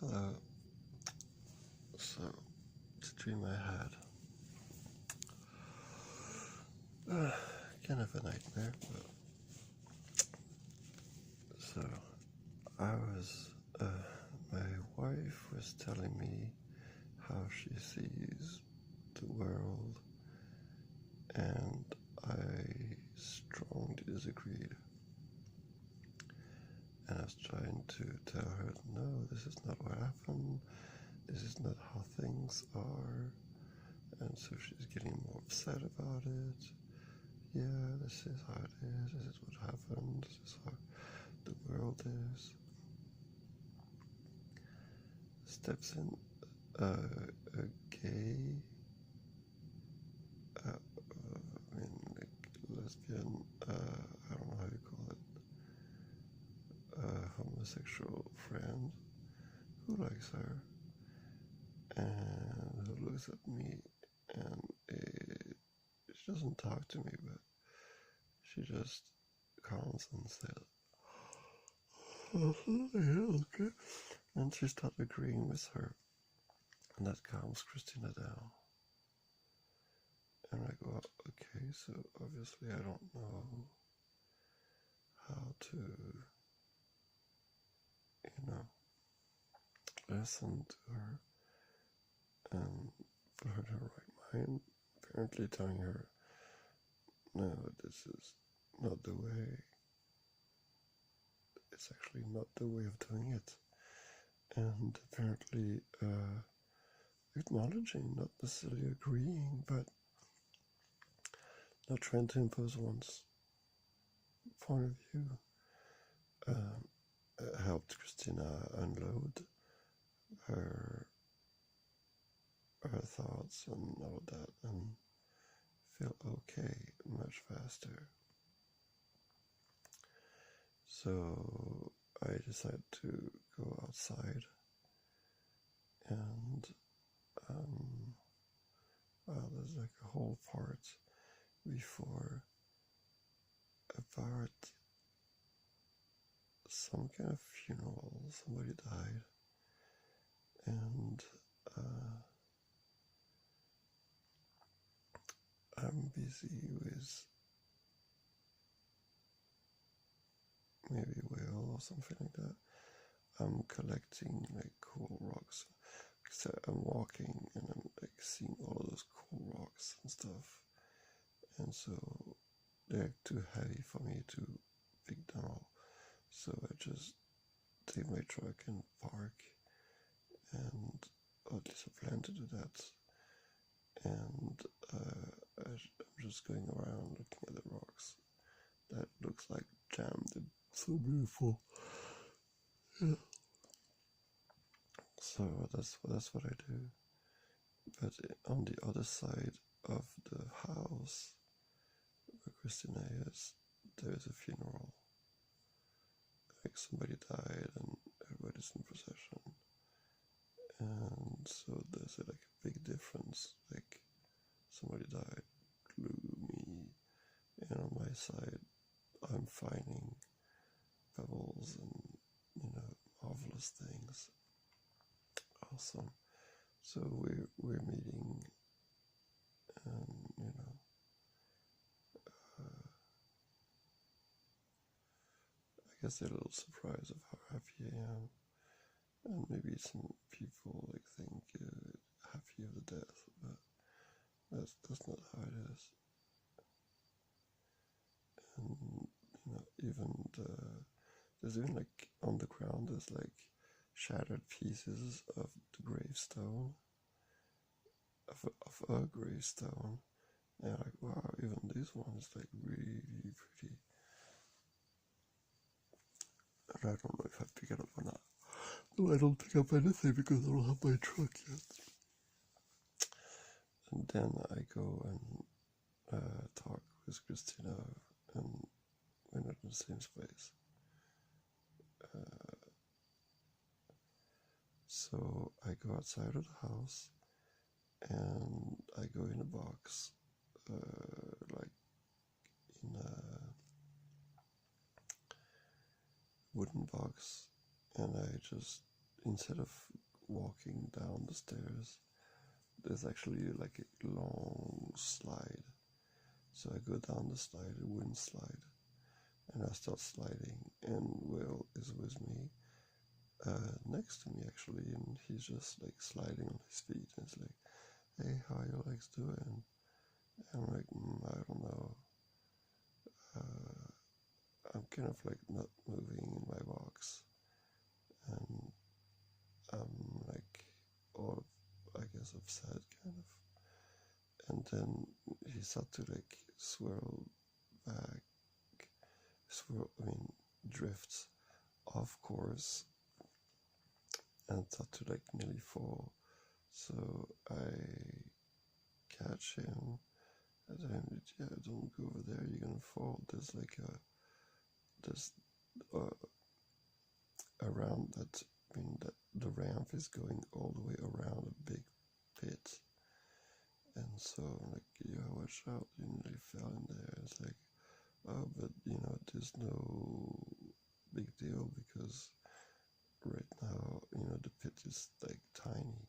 Hello. So, it's a dream I had. Kind of a nightmare, but so my wife was telling me how she sees the world, and I strongly disagreed. And I was trying to tell her, no, this is not what happened, this is not how things are, and so she's getting more upset about it. Yeah, this is how it is, this is what happened, this is how the world is. Steps in a gay, lesbian, I don't know how you call it, homosexual friend who likes her and who looks at me, and she doesn't talk to me, but she just comes and says, yeah, okay. And she starts agreeing with her, and that calms Christina down. And I go, okay, so obviously I don't know how to, listen to her and put her in her right mind. Apparently telling her, no, this is not the way. It's actually not the way of doing it. And apparently acknowledging, not necessarily agreeing, but not trying to impose one's point of view. Helped Christina unload her thoughts and all that, and feel okay much faster. So I decided to go outside, and there's like a whole part before about some kind of funeral. Somebody died, and I'm busy with maybe whale or something like that. I'm collecting like cool rocks. So I'm walking and I'm like seeing all of those cool rocks and stuff, and so they're too heavy for me to pick them all. So I just take my truck and park, and at least I plan to do that. And I'm just going around looking at the rocks. That looks like jam. They're so beautiful. Yeah. So that's what I do. But on the other side of the house where Christina is, there's a funeral. Like somebody died and everybody's in procession. And so there's like a big difference. Like somebody died, gloomy, and on my side I'm finding pebbles and marvelous things. Awesome. So we're meeting, and I guess they're a little surprised of how happy I am, and maybe some people like think happy of the death, but that's not how it is. And even there's even like on the ground there's like shattered pieces of the gravestone, of a gravestone, and like, wow, even this one is like really, really pretty. And I don't know if I pick it up or not. No, I don't pick up anything because I don't have my truck yet. And then I go and talk with Christina, and we're not in the same space. So I go outside of the house, and I go in a box, like in a wooden box, and I just instead of walking down the stairs, there's actually like a long slide. So I go down the slide, a wooden slide, and I start sliding, and Will is with me, next to me actually, and he's just like sliding on his feet, and it's like, hey, how are your legs doing? And I'm like, I don't know. I'm kind of like not moving in my box, and I'm like all of, I guess, upset kind of. And then he started to like swirl back, drifts off course, and start to like nearly fall. So I catch him, and then, yeah, don't go over there, you're gonna fall. There's like there's around that, that the ramp is going all the way around a big pit. And so I'm like, yeah, watch out, you nearly fell in there. It's like, oh, but there's no big deal because right now, the pit is like tiny.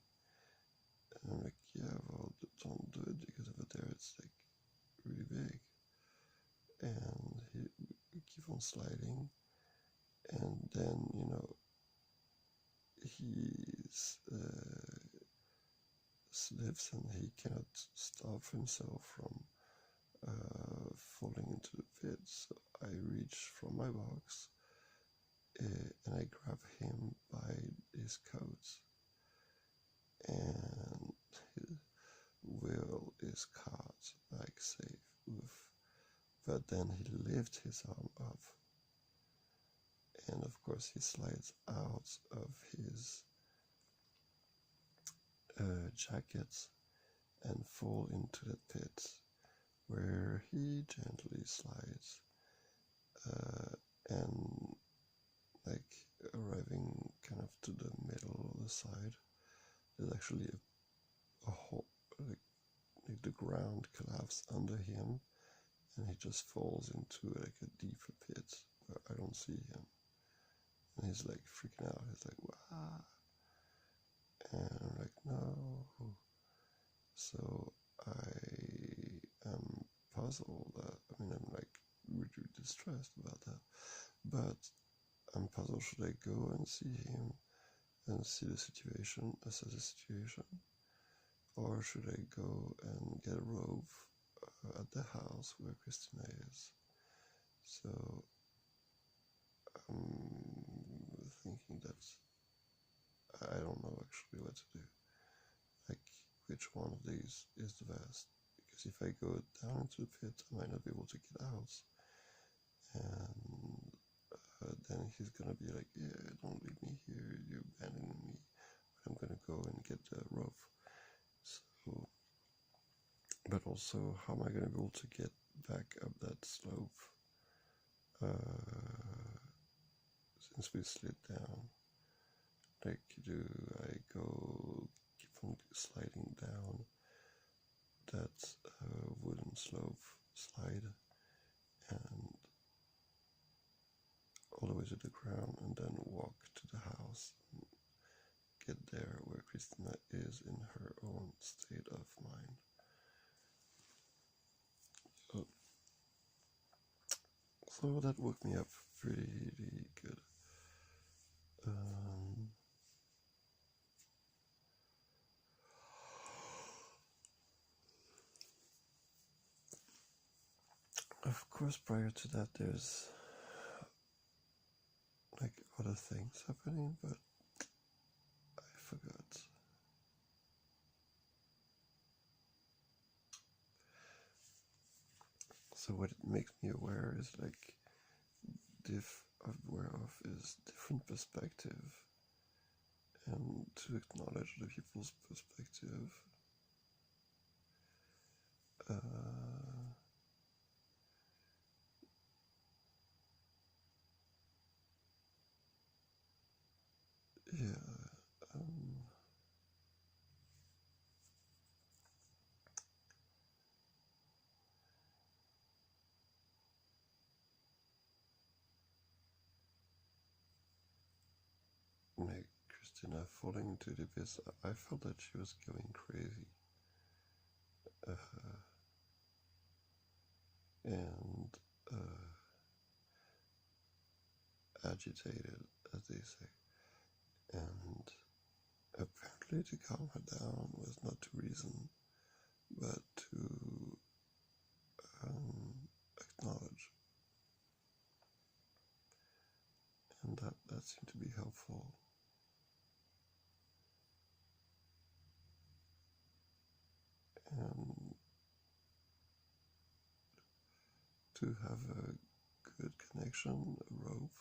And I'm like, yeah, well, don't do it because over there it's like really big. And we keep on sliding. And then, he slips and he cannot stop himself from falling into the pit. So I reach from my box and I grab him by his coat, and his Will is caught like safe with, but then he lifts his arm up, and of course he slides out of his jacket and fall into the pit, where he gently slides, and like arriving kind of to the middle of the side. There's actually a hole, like the ground collapses under him, and he just falls into like a deeper pit where I don't see him. And he's like freaking out. He's like, wow. And I'm like, no. So I am puzzled. I'm like really distressed about that. But I'm puzzled. Should I go and see him and see the situation, assess the situation? Or should I go and get a rope at the house where Christina is? So I'm thinking that I don't know actually what to do. Like, which one of these is the best? Because if I go down into the pit, I might not be able to get out. And then he's gonna be like, yeah, don't leave me here, you're abandoning me. But I'm gonna go and get the rope. So, but also, how am I gonna be able to get back up that slope? Since we slid down, like, do I keep on sliding down that wooden slope slide and all the way to the ground, and then walk to the house and get there where Christina is in her own state of mind? So that woke me up pretty good. Of course, prior to that, there's like other things happening, but I forgot. So what it makes me aware is like aware of is different perspective, and to acknowledge the people's perspective. Yeah. Like falling into the abyss, I felt that she was going crazy. And agitated, as they say. And apparently to calm her down was not to reason, but to acknowledge. And that seemed to be helpful. And to have a good connection, a rope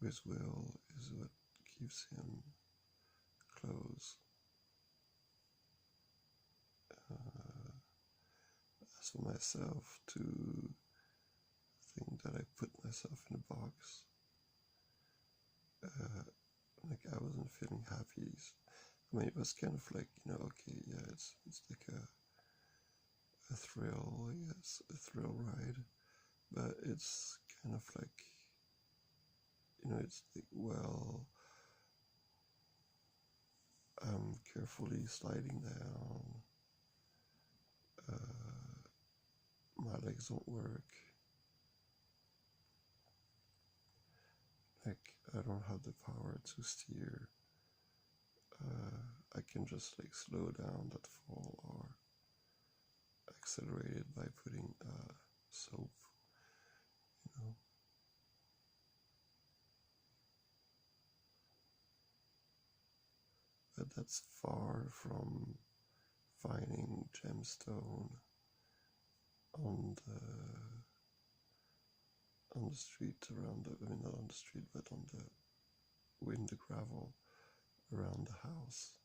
with Will is what keeps him close. As for myself, to think that I put myself in a box, like I wasn't feeling happy. I mean, it was kind of like, okay, yeah, it's like a thrill, I guess, a thrill ride, but it's kind of like, it's like, well, I'm carefully sliding down, my legs don't work, like, I don't have the power to steer, I can just like slow down that fall or accelerate it by putting soap, But that's far from finding gemstone on the street around not on the street, but in the gravel around the house.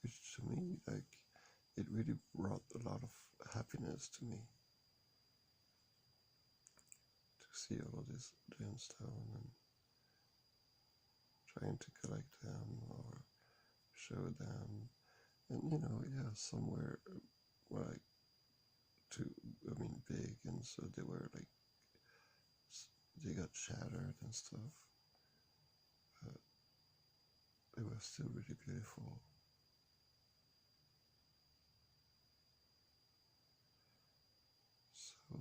Which to me, like, it really brought a lot of happiness to me to see all of this gemstone and trying to collect them or show them, and somewhere like big, and so they were like, they got shattered and stuff, but they were still really beautiful. So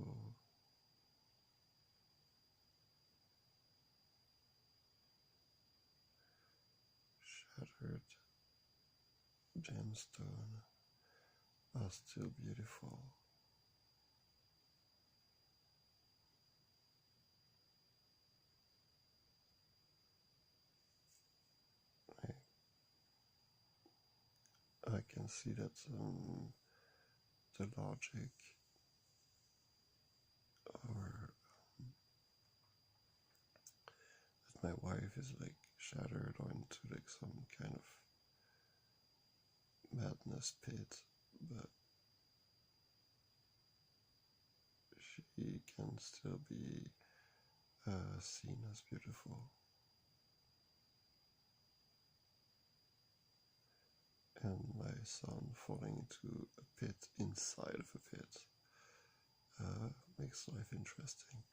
shattered gemstone are still beautiful. I can see that the logic or that my wife is like shattered or into like some kind of madness pit, but she can still be seen as beautiful. And my son falling into a pit inside of a pit makes life interesting.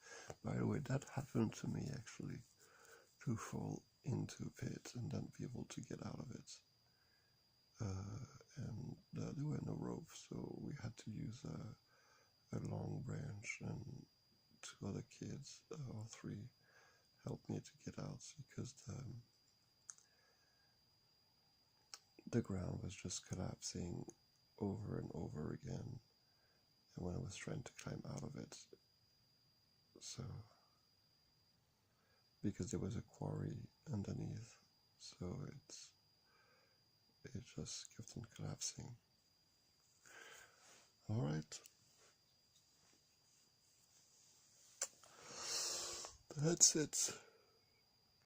By the way, that happened to me actually, to fall into a pit and then be able to get out of it. And there were no ropes, so we had to use a long branch, and two other kids, or three, helped me to get out because the ground was just collapsing over and over again, and when I was trying to climb out of it, so because there was a quarry underneath, so it just kept on collapsing. Alright, that's it.